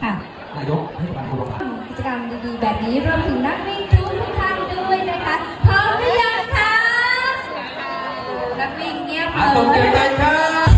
ค่ะนายกเทศบาลภูลมานกิจกรรมดีๆแบบนี้รวมถึงนักวิ่งทุกท่านด้วยนะคะพร้อมหรือยังคะนักวิ่งเงียบเลยส่งเสียงดังครับ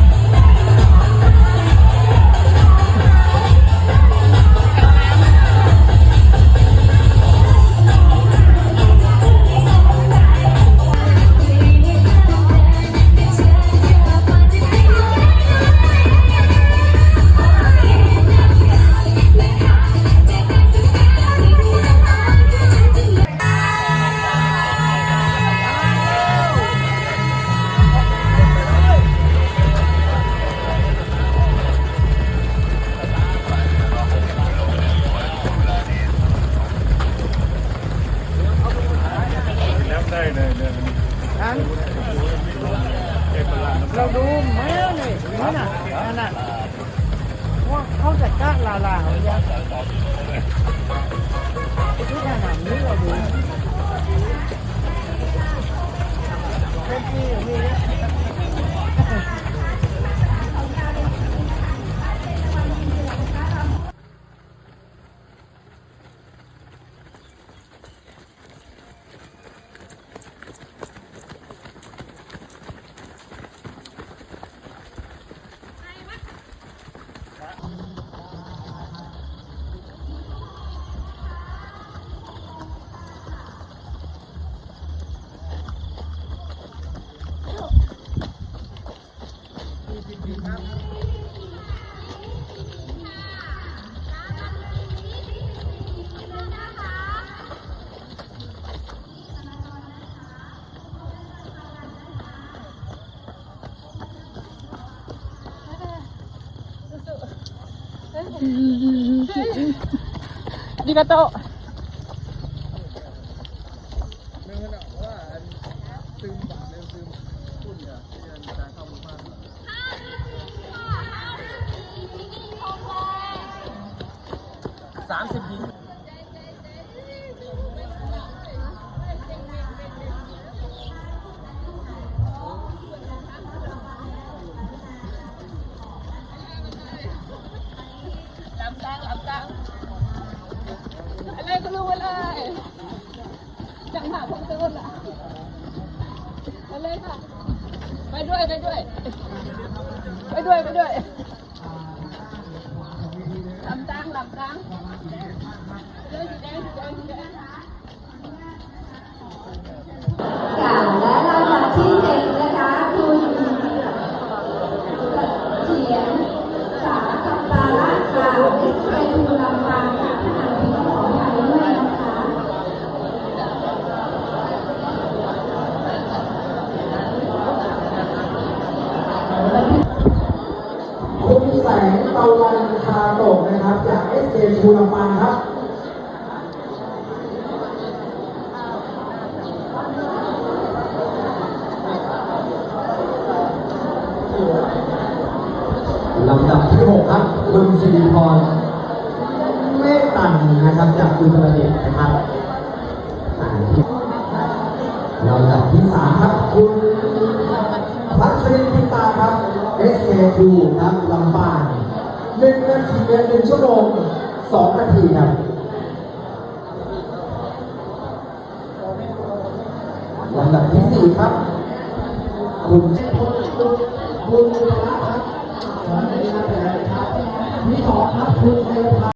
เราดูแม่นี่นั่นน่ะว่าเขาจะกล้าลาๆอย่างที่ขนาดนี้เราดูเป็นที่มีดีกาโต30 ปีอะไรก็รู้อะไรจังหวะผมจะวุ่นละอะไรค่ะไปด้วยลำตังเลยสีแดงค่ะและลำดับที่7นะคะคุณเขียนสาคำปาละค่ะเป็นผู้ลำปางค่ะท่านผู้ขออภัยด้วยนะคะคุณแสงตะวันคาโตกนะครับจาก SK ภูลำปางครับลำดับที่ 6 ครับคุณสิริพรเมตตันนะครับจากอุตรดิตถ์นะครับลำดับที่ 3 ครับคุณพัชรินพิตาครับ SK2 ครับลำปาง1 นาที1 ชั่วโมง 2 นาทีครับลำดับที่ 4 ครับคุณบุญรัตน์ครับที่ 2 ครับคุณเทพา